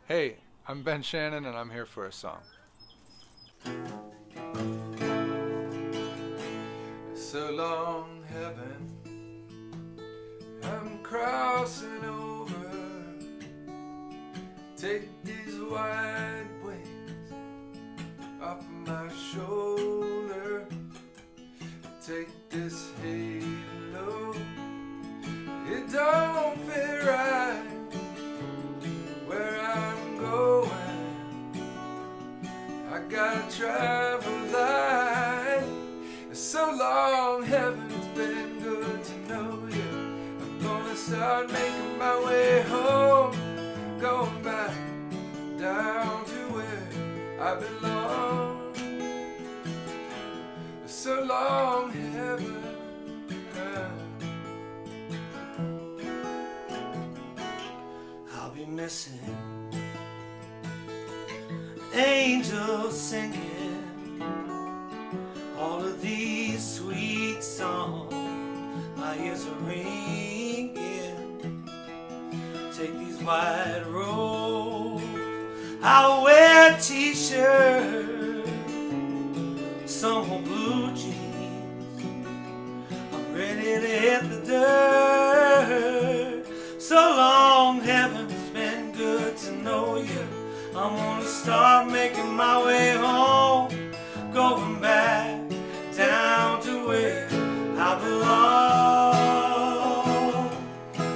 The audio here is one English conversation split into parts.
Hey, I'm Ben Shannon and I'm here for a song. So long, heaven, I'm crossing over. Take these wide wings off of my shoulder. Take this halo, it don't fit right where I'm going. I gotta travel light. So long, heaven, it's been good to know you. I'm gonna start making my way home, going back down to where I belong. So long, heaven. I'll be missing angels singing all of these sweet songs. My ears are ringing. Take these wide roads. I'll wear t-shirts, some old blue jeans. I'm ready to hit the dirt. So long, heaven, it's been good to know you. I'm gonna start making my way home, going back down to where I belong.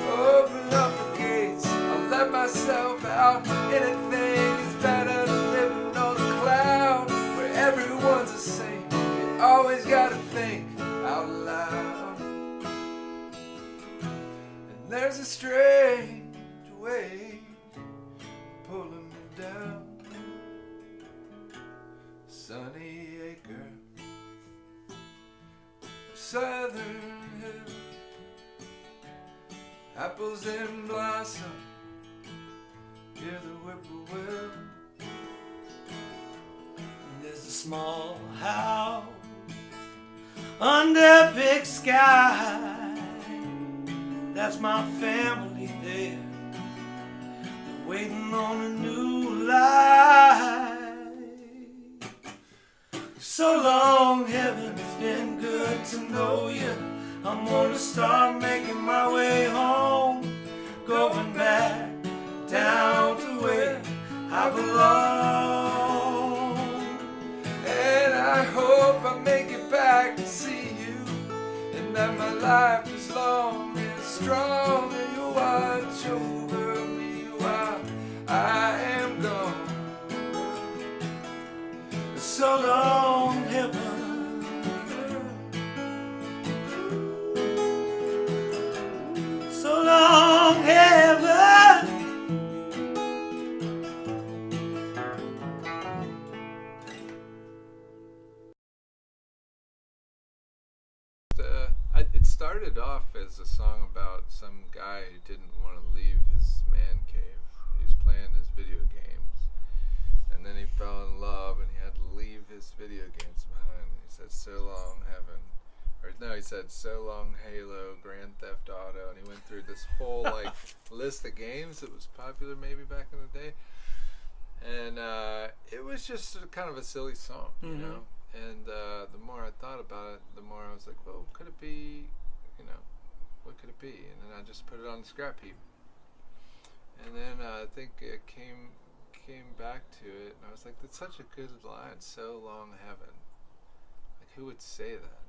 Open up the gates, I'll let myself out. Anything is better than living on a cloud where everyone's the same. You always gotta think out loud. And there's a strange way pulling me down. Sunny acre, southern hill, apples in blossom, hear the whippoorwill. There's a small house under big sky. That's my family there. They're waiting on a new life. So long, heaven, it's been good to know you. I'm gonna start making my way home, going back down to where I belong. And I hope I make it back to see you, and that my life is long and strong, and you watch over me while I am gone. So long, heaven. So long, heaven. It started off as a song about some guy who didn't want to leave his man cave. He was playing his video games, and then he fell in love, and he had to leave his video games behind. He said, "So long, heaven," or no, he said, "So long, Halo, Grand Theft Auto," and he went through this whole list of games that was popular maybe back in the day, and it was just kind of a silly song, you know. And the more I thought about it, the more I was like, well, could it be, what could it be? And then I just put it on the scrap heap. And then I think it came back to it, and I was like, that's such a good line, "So long, heaven." Like, who would say that?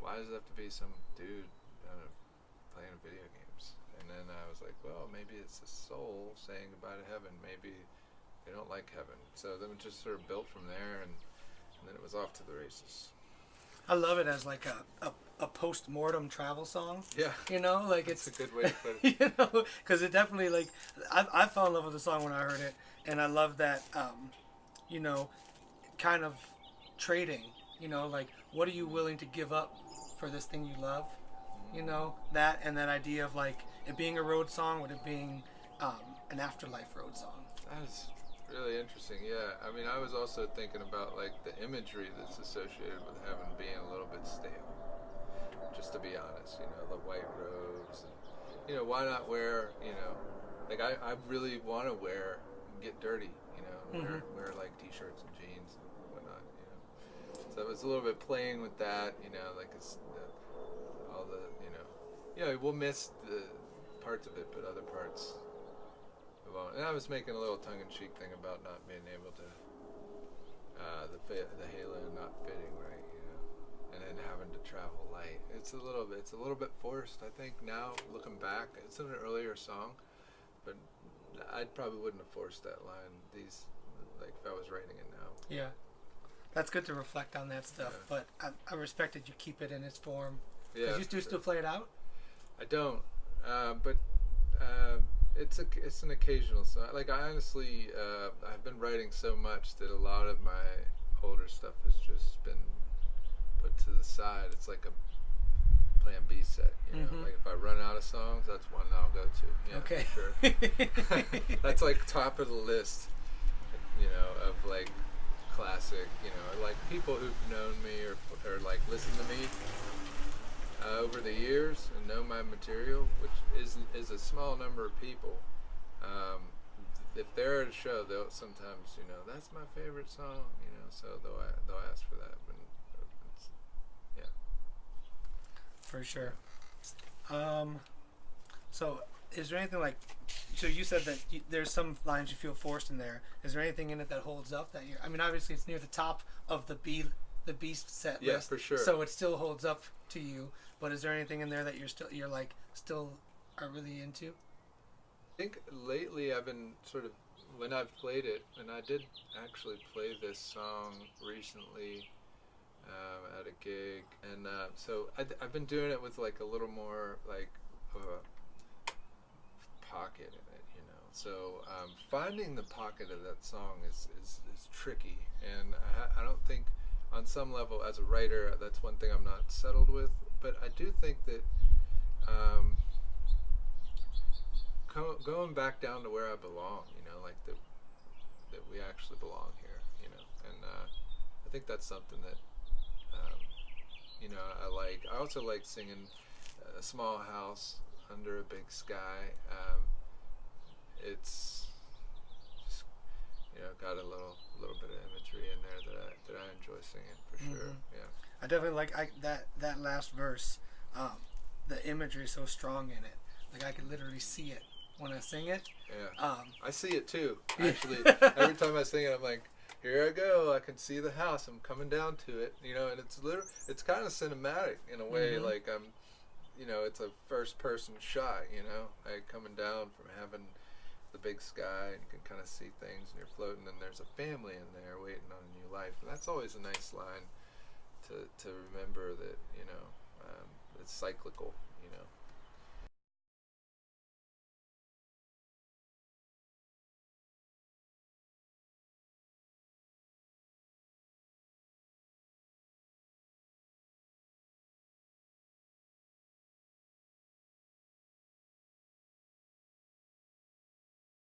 Why does it have to be some dude playing video games? And then I was like, well, maybe it's a soul saying goodbye to heaven. Maybe they don't like heaven. So then it just sort of built from there, and then it was off to the races. I love it as like a post-mortem travel song. Yeah. Like It's it's a good way to put it. because it definitely like I fell in love with the song when I heard it, and I love that kind of trading. Like what are you willing to give up for this thing you love? That and that idea of like it being a road song with it being an afterlife road song. That is really interesting. Yeah, I mean, I was also thinking about like the imagery that's associated with heaven being a little bit stale. Just to be honest, the white robes, and why not wear like I really want to get dirty, you know, Mhm. wear like t-shirts and jeans and whatnot, you know. So it was a little bit playing with that, you know, like all the, you know, yeah, we'll miss the parts of it, but other parts we won't. And I was making a little tongue-in-cheek thing about not being able to the halo not fitting right, you know, and then having to travel light. It's a little bit forced. I think now looking back, it's an earlier song, but I probably wouldn't have forced that line. Like if I was writing it now. Yeah. That's good to reflect on that stuff, Yeah. but I respect that you keep it in its form. Yeah. Did you still play it out? I don't, but it's an occasional song. Like I honestly, I've been writing so much that a lot of my older stuff has just been put to the side. It's like a plan B set, you know. Mhm. Like if I run out of songs, that's one I'll go to. Yeah, Okay. for sure. That's like top of the list, you know, of like classic, you know, like people who've known me or like listened to me over the years and know my material, which is a small number of people. If they're at a show, they'll sometimes, you know, that's my favorite song, you know, so they'll ask for that. But it's, yeah. For sure. So is there anything like? So you said that there's some lines you feel forced in there. Is there anything in it that holds up that you're? I mean, obviously it's near the top of the B set Yeah, list. for sure. So it still holds up to you. But is there anything in there that you're are really into? I think lately I've been sort of, when I've played it, and I did actually play this song recently at a gig, and so I've been doing it with like a little more like of a pocket in it, you know. So finding the pocket of that song is tricky, and I don't think on some level as a writer that's one thing I'm not settled with, but I do think that going back down to where I belong, you know, like that we actually belong here, you know, and I think that's something that you know I like. I also like singing "A Small House Under a Big Sky." It's just, you know, got a little bit of imagery in there that I enjoy singing for sure. Mhm. Yeah. I definitely like that last verse. The imagery is so strong in it. Like I could literally see it when I sing it. Yeah. I see it too. Actually, every time I sing it, I'm like, here I go. I can see the house. I'm coming down to it. You know, and it's kind of cinematic in a way. Mhm. Like I'm, you know, it's a first person shot. You know, like coming down from having the big sky, and you can kind of see things, and you're floating, and there's a family in there waiting on a new life, and that's always a nice line to remember that, you know, it's cyclical. You know.